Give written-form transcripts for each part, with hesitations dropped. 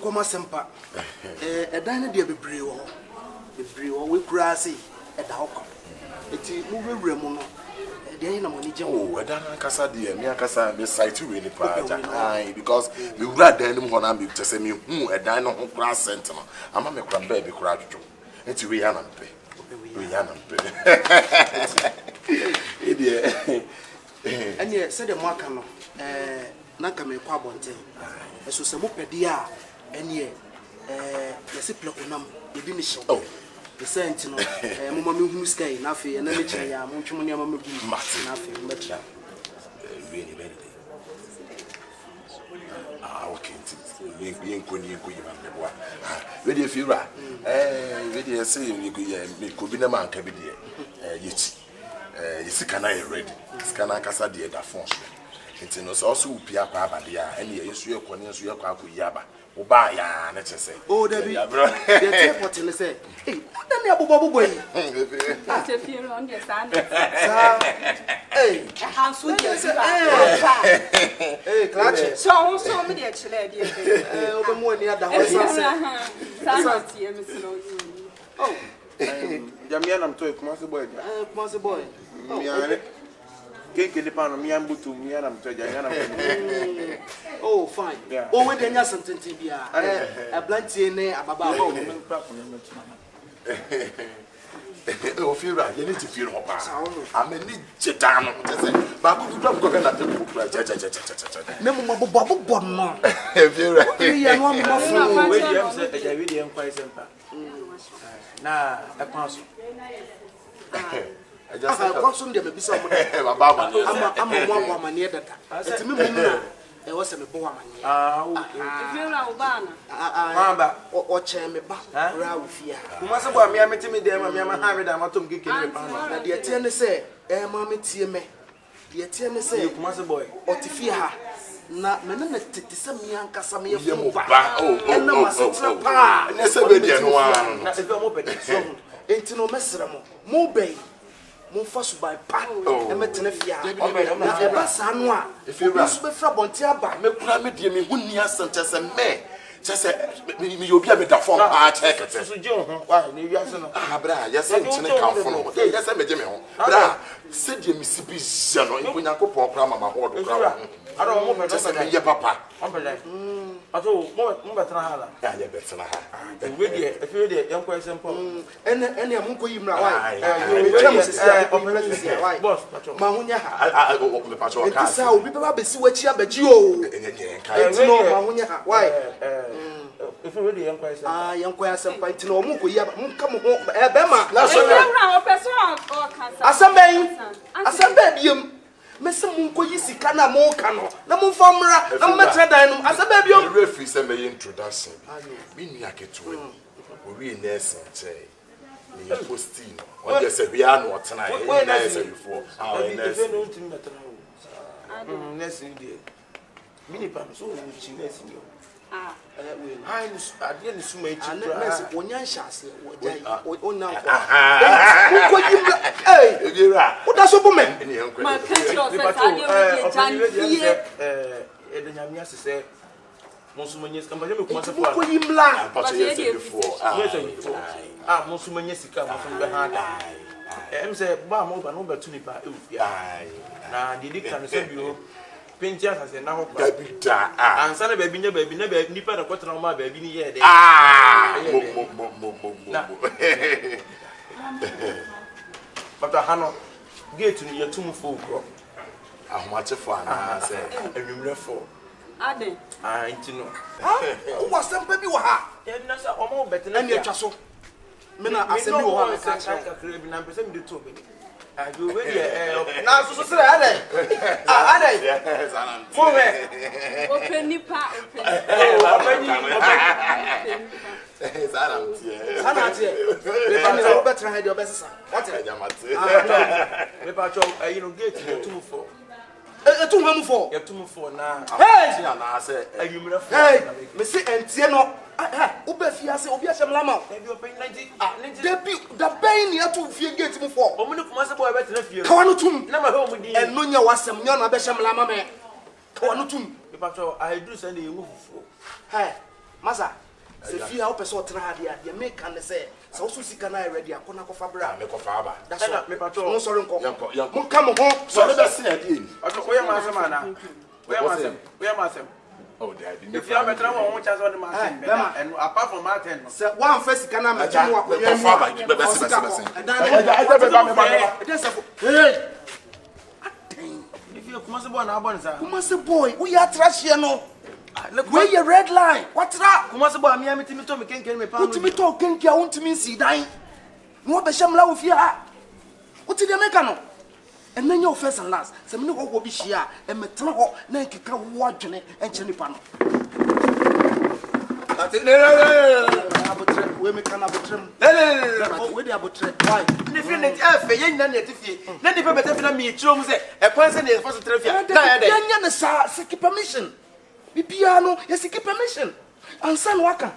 koma sempa edan de bebre wo we kura sei eda hokọ eti mu wewure mu no de na mo ni je oh edan akasa de me akasa me site we ni pa ja because me wura dan nim ho na me tese me hu edan no ho kura cent no ama me kura ba bi kura dwojo eti we ya na mpe edi ene se de mo aka no na ka me kwa bonten eso se mo pede a ene yesi plekonam ebi mi hye the sent no mo ma me hu sky na afi na me kire ya mo ntwom ne ma me gu na afi me kire really very okay yenko yima meboa we dey fiura we dey say me ko bi na man ka bi dey yeti yesika na ready sika kasa dey da phone so enti no so upia kwa abade a ene yesu ekone yesu ekwa akoyi aba wo ba ya na chese oh dabi the teleport le say hey na na abobo yi ate fiero on dey stand hey hansu dey hey clutch so me dey chile dey obe mo ni ada ho sa tie me sino oh jamia na mtoe kumase boy miane keke depano miambutu miana mtoe jamia na oh fine oh we dey nya sentence bia ablantie ne ababa aba o fiura ye ni ti fiura opa ameni jetano tese ba ku dum ko na te ku pra cha ne mo mabobbo no fiura ye no mo fu we dey am say ejawi dey enkwai sempa na ekwanso kwaso ndem bisa mo baba ama mo amane data etimi mo na wo se me bo amane fiero ubana mamba o che me ba ra wo fia kuma se bo amia metimi dey ma mia ma ha me da matom keke ne pa na de tie ne se ma me tie me de tie ne se kuma se boy o ti fia ha na menena tete se me ankasa me ye ba na masetra pa ne se be de no an na e be mo pede so enti no mesra mo bey mo fa so by pa e metene fia na e ba sa no a e so be fra bonte aba me kura me de me hunni asante se me se me obi a me da phone pa check so je ho wa ne wi ase no bra ya se ntene kan fo no ya se me je me ho bra se de me sibi je no ipo nyankopon kura mama ho do kura ara mo pede se me ye papa on pede ato mo betra hala ya ye betra ha we de e fi de yankwa sempo ene mo ko yimra wa boss ma hunya ha me pa cho ka enti sa obi ba besi wachi abaji o enye enti no ma hunya ha why if we de yankwa sempo yankwa sempo enti no mo ko yi mo ka mo ho e be ma na so na o person o kansa asamba biem mese mo ko yi sika na mo ka no na mo famra na mo metra dan no asamba biem referee say me introduction bi ni aketo we nurse che ni posting on just say we are not tonight we nurse before nurse no tin metra o nurse ni mini pam so o chi nurse ni I didn't suma each nurse wonya nhase wo na ko yimra ebira wo da so bo me ma kachiro se ade we jan fie de nyamia se monsumanye sika mbaje me kuma se ko yimla but yes before monsumanye sika monsumbe ha da say ba mo ba no betu nipa efia na didi kan se bio penti asase na ho kwa dabida ansa na baby nya baby na baby nipa na kwetena ma baby ni ye de but hano gate ni yetum fo kro ahomache fo ana se anwumre fo ade intino wo sampa bi wo ha na sa omo betena ani atwa so me na asemi wo ha me ka kire bi na pese mi de to be ajo we de na so sere ade mo me open nipa sana tie le ba ni wo betra ha de obesesa what me pa cho you know gate yetum fo etum ham fo yetum fo na hey na se anwumre fo hey me se entie no wo be fia se obi ahyem lama e bi open 90 debi da bain ni ato fie gate mu fo omu ni kuma se boy betena fie kawa no tum na ma he omu di eno nya wasem nya na be hyem lama me kawa no tum me pa cho I do send you move fo hey Masa se fia o person tena ha dia make can say so so sika na ready akona ko fabra me ko fa ba that's all me pato no sorry nko yanko mun kam ho so le be se ade ni we am asem ana we am asem oh daddy if you have a travel on chance on the mountain and apart from mountain se one first kana me tunu ko fa ba be be se and then it is hey if you come boy na abon sa kuma se boy we are trash here no where your red line what ra kuma se boy me amitimi to me kenken me pa no utimi to kenkia untimi si dan no be shamla wo fia uti de meka no and then your first and last se me ko bi hia e metena ho na nkeka wo adwene enche nipa no abotre we me kana abotrem we dey abotre why ni fi net afa ye nyina net fie na di pe beta fi na mi chiro mu se e kwan se ne fa so trafia na ya dey nya ne sa seek permission bibia no ye seek permission ansan waka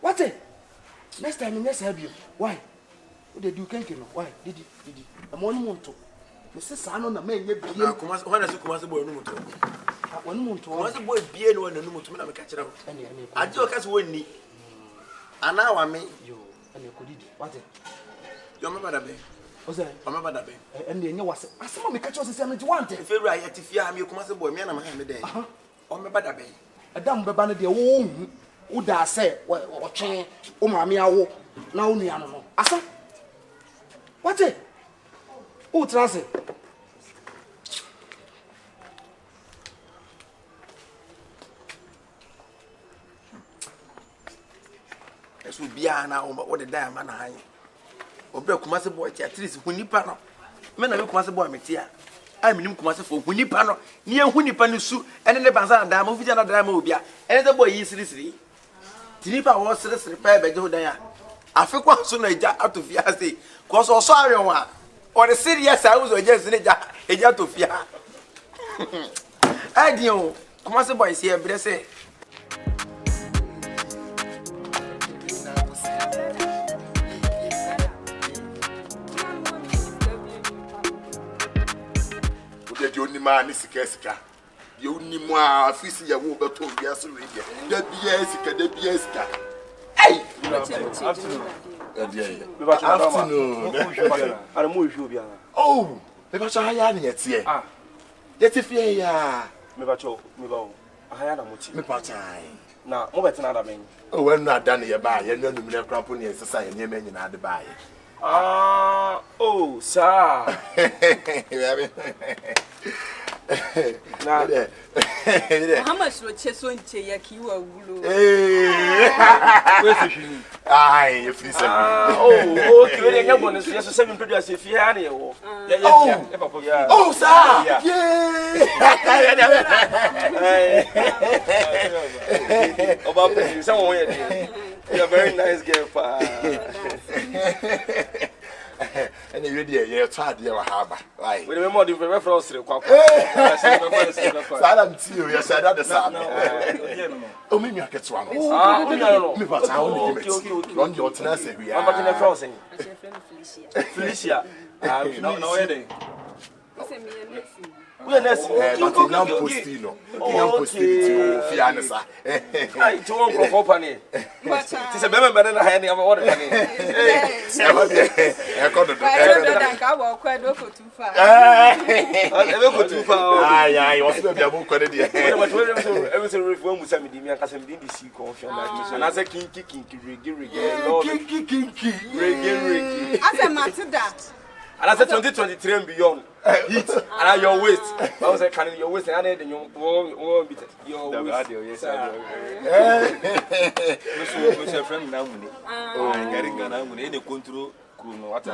what next time next help you why we dey do kenke no why didi e mo ni monto me se sa no na ma nya bie kuma ho na se kuma se boy no monto wonu monto kuma se boy bie no na no monto me na me ka kire ho aje o ka se wonni ana wa me yo ene ko didi what yo me bada be o say o me bada be ene nya wase asema me ka cho se me want february ya tifia me kuma se boy me na ma ha me den o me bada be adam beba no de wo hu wo da se wo twen o ma me awo na wo nua no asa what o transe eso bia na o de dan ma na han obra kuma se boy at least hunipa no me na me kuma se boy metia ai minim kuma se fo hunipa no ni hunipa no su ene ne banza na dan ma ofija na dan ma obia ene se boy yi siri tinipa wo siri pa be je ho dan ya afekwa so na eja atofia se ko so so awen wa o de serious a wo so je siri eja atofia ai dio kuma se boy se e bre se de oni ma ni sika de oni mo a afisi ya wo beto bia so rege da bia sika ai afternoon ara mo hwe bia oh me ba so ha ya na yetie yeti fie ya me ba o ahaya na moti me pa chai na mo betina da men o wen na da ne ye ba ye nanu mine krampo ne sesa ye ne menyi na de ba ye oh sir na how much lo cheso nche ya ki wa wulo ai you feel say okay we dey get bonus yes 7 produce if here na ye wo oh sir yeah oba person someone here dey you are very nice girl pa and you dey tried there haba like we dey more the reference kwa Salam to you, yes, I know the sound. Oh, me, I get one. Me, but I only give it. Run your tenacity. We are back in the France. Felicia. No, where we are next. But now postino. Now postino. Fianessa. I told you for funny. It's a baby better than I had ever ordered. I got it. I walk quite too far. I go too far. Ah, you want to be a book on it. Everything reform with some media because I'm in the sea Confion. And as a kinky, reggae. As a matter and as a 2023 and beyond, heat and your waist. I was like, can your waist and I need your bit. Your waist. Yes, I friend now. Oh, I'm getting any control. What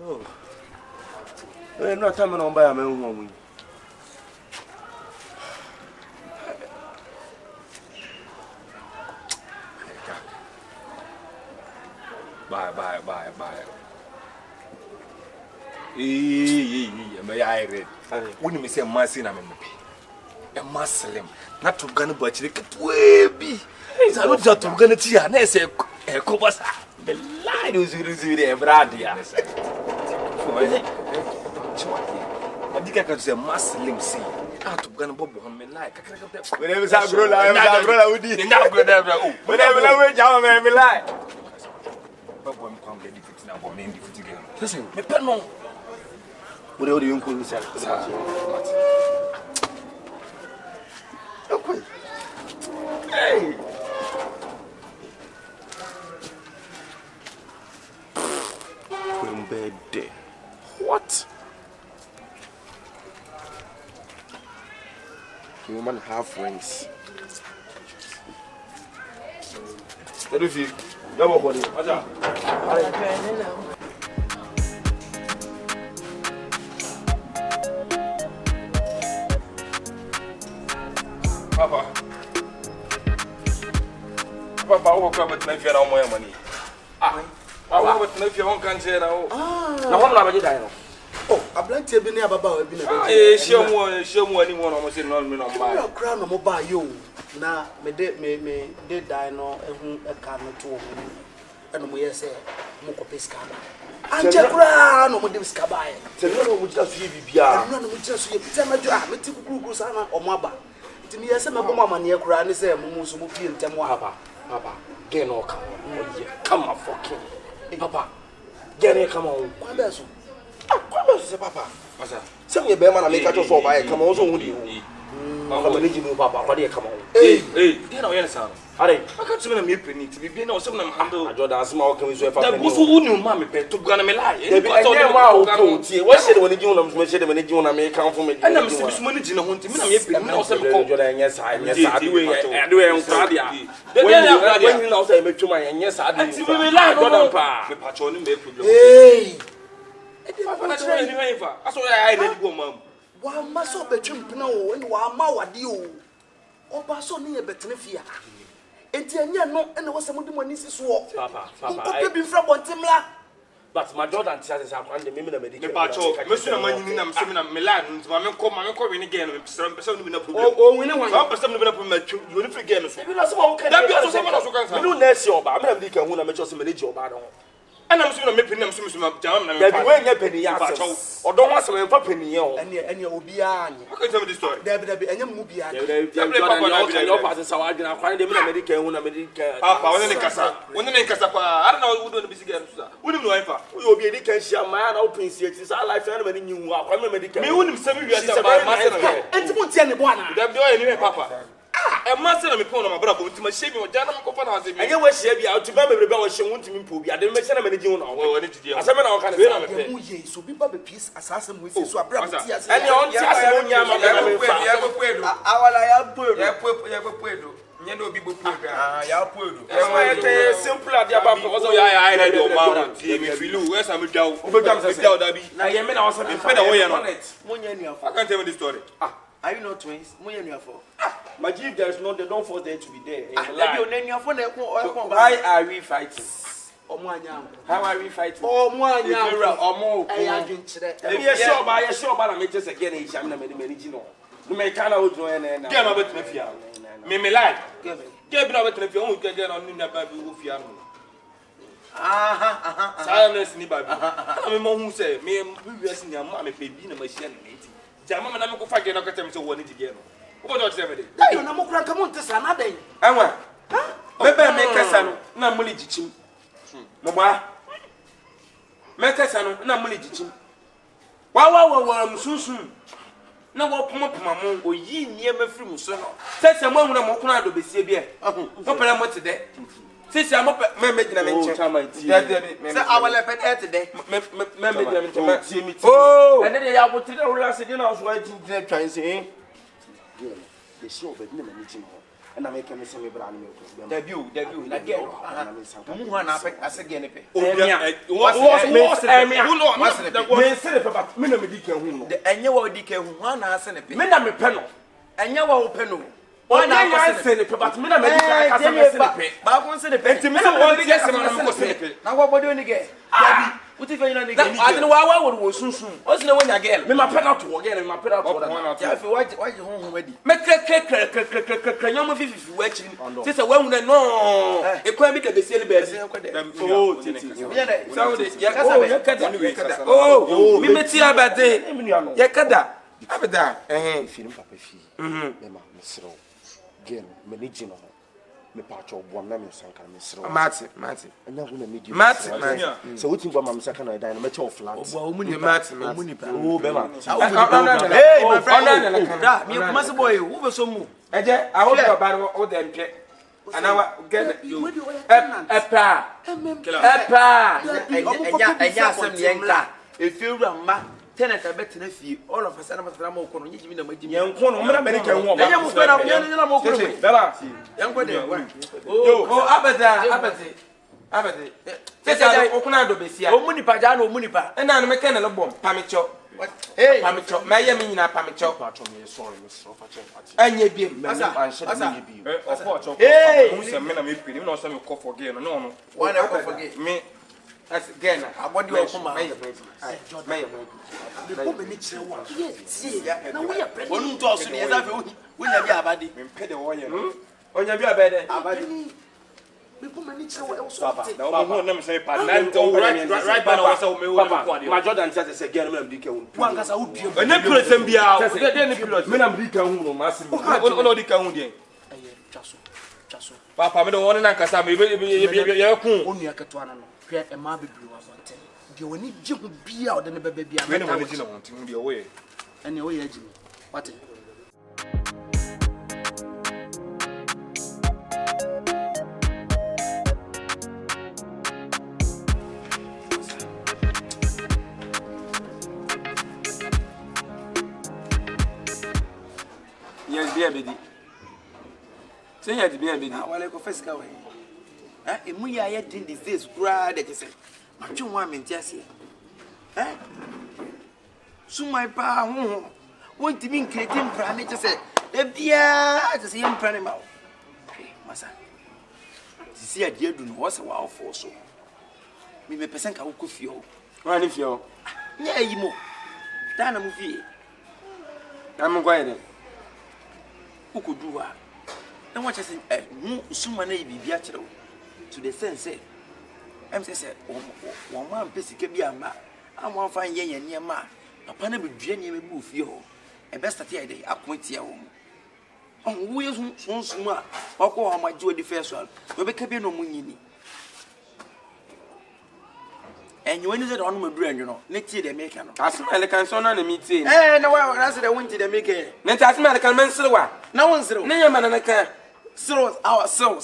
oh, we're not coming on by a man woman. Bye. May I read? Wouldn't me say Massina? a Muslim. Not to gun but you get way be. It's a lot to gun it here. And I say, a cobas. The line is really a bradia. But you can say Muslim see. Out of gun bob on me like. Whenever I grow like we did. Whenever I went down, I lie. But when come get defeated now, I'm in defeat again. Listen, me pennon. What do you call yourself? Okay. Hey. Bed. What? Women have rings. What do you feel? Double body. Papa, what about if you have more money? What about if you can't say now? Now, what about you? Oh, I blame you. Be about it. Show me anyone almost in non minimum. I'm crown of mobile you. Now, me did die no, a car no two. And we say, Moko Piscaba. I'm just crown of this cabay. Tell you what just you be. I'm not just you. Tell me, I'm to Gusana or Maba. To me, I said, my mama near crown is a Musuki and Temuapa. Papa, get no come on, fucking. Papa, get it, come on. Come on, Papa. Send your bear and make a for by come also with you. Papa, what do you come on? Hey, you know, yes, sir. I can't see me penny to be no some handle. I don't small can we swear for the who knew mammy to go and lie. What said when you do them, when you do them, I come from it. And I'm still managing a hunting. I'm not some yes, I do it. When you know, I make to my and yes, I do. Hey, that's what I did go, Mum. Why must I be jumping now and why ma you? Oh, Basso near Betanifia. And no, and I was some of the money is war. Papa, I've been from one Timla. But my daughter and sisters are under me. Monsieur Money, I'm swimming at Milan. My uncle again. Some oh, we know one. Some of them you will forget. Maybe not some can do next year, but I'm not making one. I'm just a manager. And I'm soon making them some jam and when penny or don't want some penny and you will be on. How can you tell me this story? There be any movie. Your parents are going to find them in America when America. Papa, when they Casapa, I don't know who don't be together. We don't know if we will be a can share my own prince. It's our life and when you are coming medical. Me wouldn't say you are my master. And to put any one. There be any papa. A master of me phone on my brother to my shaving or Janam Copan. And you were shaving out to remember about she won't me poop. I didn't make any June or anything. As I'm not going to so be Bobby Peace assassin with so abrupt. And your own simple at the above. Also, I read your mouth. If you lose, where's I'm down? Now, you mean I was on it. I can't tell you the story. Are you not twins? My chief, there is no, they don't force them to be there. Why are we fighting? How are we fighting? Oh, my God. I am sure, but I may just again, I'm not many. You may kind of join and get over to me. Me like. Get over to the own get on in the baby who fear me. Silence, neighbor. I'm a mom who say, me and previous in your mammy baby in a machine. Jamma, I'm going to fight your occasion to one together. What do you say? I don't know. Come on, this another day. I want. Maybe I make a son, no money teaching. Mama, make a son, no money teaching. Wow, soon. Now, what come up, Mamma, or ye near me from son. Says a moment I'm going to be severe. Open a month today. Since I'm up at making a mention, I will let it today. Oh, and then I will tell you last again. I was waiting to try and say, the show, but never meeting more. And I make a missing brand new debut again. One as again. The annual decay one has a minimum panel. And you will panel. Why not say the but me na me ka say me say the ba ko say the pe me say won get say me ko say the na wo body oni ge Dabi what if you na nigga I didn't wa wo sunsun o se na when ya girl me ma pedal to girl me ma pedal to that ya fi why you hon wadi me kre nyom fifi wa chiri say say wa hu na no e kwa bi ka be sie le ba oh titi so de ya kada oh me meti abade ya kada abada Film papa fi. Me ma mesro. Girl, me ni jino. Me pa cho boam na me sanka mesro. Mati. Anya hu na media. Mati. So wetin gba mam saka na dan me cho flat. Mati. Oh, be ma. Hey, my friend. Da, me kuma se boy, who be so mu? Eje, I hope you ba o dem pe. Anawa get you. Epa. Enya asem ne enka. Efiewura ma tenant abet na fie all of us na matara ma okono nyejimi na majimi Yenko no mra America hu o. Enya mu spera nyena ma okono. Baba. Yenko de. Oh, abete. Sese okuna do besia. Omunipa ja na omunipa. Na no meka na lebom pamicho. Hey, pamicho. Ma ye me nyina pamicho. Pacho me sorry, me so fa chen. Anye biem. Hey, who say me na me pini, me no say me call for again. No. Why not forget? Me as again. Abodi o kuma. Me The woman ni chere wa. Yes, na we are pregnant. Onu to so ne eza fe wo nya bi abadi. me pede wo ye. Onya bi abede. Abadi. Me woman ni chere wa e so fa. Na wo na me say pa. Right by now say me wo Ma Jordan say girl me na dike hu. Wanga sa wo biem. Ene pilot bia. De ne pilot. Me na me dike hu no massive. Ono dike hu de. Chaso. Papa me do won na nkasa me ye kun. Onu akato ana no. Hwe e ma bebru wa bonte. De woni gye hu bia o de ne beba bia. Me ne woni gina won tin de wo ye. Ene wo ye agimi. What? Yes, be abedi. Say ya di be abedi. Wale ko first ka we. Emu ya ye din these days kura de say. Ma twu wa menti ase. Sumai pa ho. Won ti min kreti mpra ne che say. E bia che say mpra ne ma. Masa. Sisi ade adu no wo se wa ofo so. Mi me pesen ka wo ko fie ho. Wa ni fie ho. Nya yi mo. Da na mu fie. Am go ye. Ukuduwa. Na wa che say mu suma na bibia kire wo. To the sense em say one man pesike bi ama amwan fa yen yen ma papa na bedua ne mebu fie ho e best start here dey akontia wo on wo yesu sunsun a okwo ho maji odi first one we be ka bi no munyini enyo ni ze don madura enyo no ne tie de make no Asma le kan so na me tie. na wa na se de wonti de make Ne ta asma le kan men silwa. na won zero Ne yema na kan. zero our so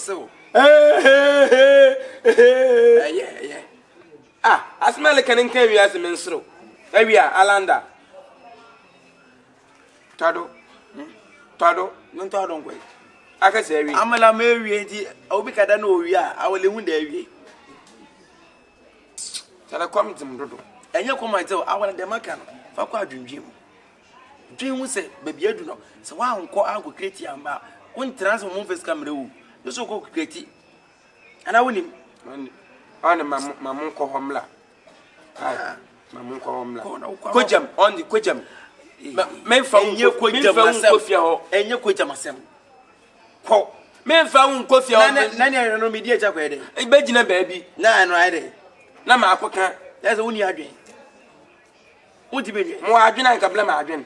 yeah. Asma le kan nkan wi as men siro. Awia Alanda. Tado. no to adon kwai Aka se awi. amala ma ewie di obi kada na owie a awole hu da awie Tala kwam tim dodo. enye comment o awole de maka no fa kwa adwendwem dwen hu se baby adu no se wa anko anko kreti amba won transfer mo face camera wu so ko kreti ana wonim Ana mamun ko homla. Mamun ko homla. Kojam on the kojam. Men fa enye kojam asem ko. Men fa un ko fia on. na ne no media cha kwa de E be gina baabi. na no ade Na ma akoka. that's woni adwen wodi be Mo adwen an kabla ma adwen.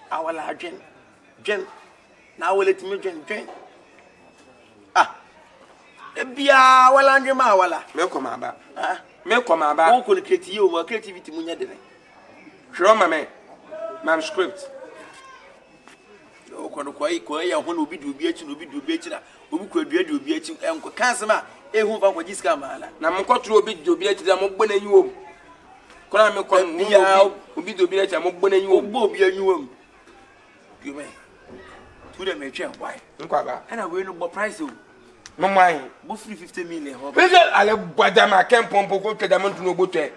awala adwen dwen na awole timi dwen bia wala ndwe ma wala Me ko ma ba. wo ko kreti o ma creativity munya de ne Hro ma me. Mam script. o ko no ko ya ho no obi du obi achi na obi ko adua du obi achi enko kansema ehu fa ko jiska mala Na mo kotro obi do obi achi da mo gbona yi wo. Kona me ko bia obi do obi achi mo gbona yi wo. ogbo obi anyuwam yume tu de me twen why Nkwa ba. ana we no bo price o Mo mai. bo free 50 million ho Pese ale badama kempompo ko kedama ntunu ogbotwe.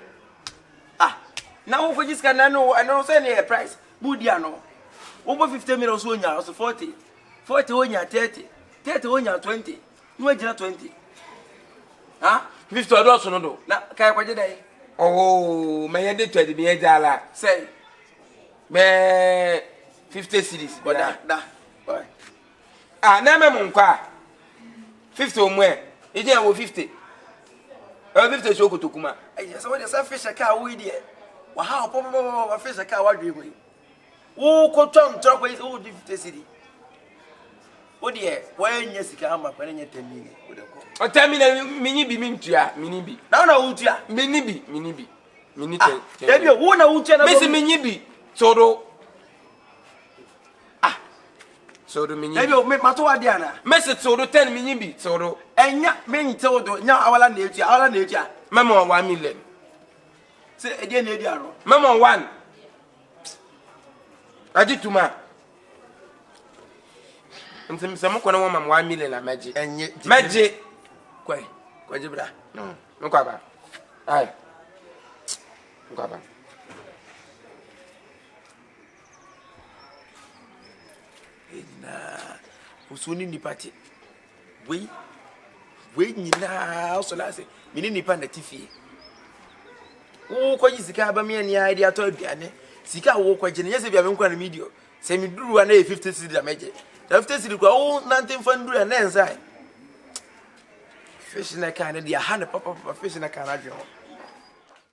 na wo ko jiska na no say ne price budi ano Over 50 minutes when you 40. 40 when you 30. 30 when you 20. You are 20. Huh? 50 dollars no do. Na kai kwaje dai. Oh, my head to the me jala. Say. Me 50 cities. But da. Boy. Ah, na me mon kwa. 50 omwe. E dey wo 50. 50 show kotokuma. Eh, so when you say fish car we there. Wa ha pop fish car wa dwe we. Wo ko twam trok we wo 50 city. Wo there, when you sika ama kwa nye 10 million. Wo de ko. O tell me na minyi bi mintua, minyi bi. Na na wutua. Minyi bi. Minyi Ah, ebi wo na wutua na. Mesi minyi bi. Soro. Ah. Soro minyi. Ebi me mato ade ana. Mesi soro 10 minyi bi. Soro. Enya me ntewo do nya awala na etua. Memo 1 million. Say e dey na edi aro. Memo 1. Ajituma. Ntim se mo kona wo mam 1 million na maji. Enye. Maji. Kwai. Kwaje bra. No. Nkwa ba. Ai. Nkwa ba. Na usuni ni party. We nyina so la se. Mini nipa na tifi. Wo kwaji sika ba me ni ide ato aduane. Sika wo kwaji ne yese bia me nkwa na media. Se mi duru na 50 cedi da meje. 50 cedi kwa wo nantin fa nduru na ensai. Fish na kana dia hane papa fish na kana dwo.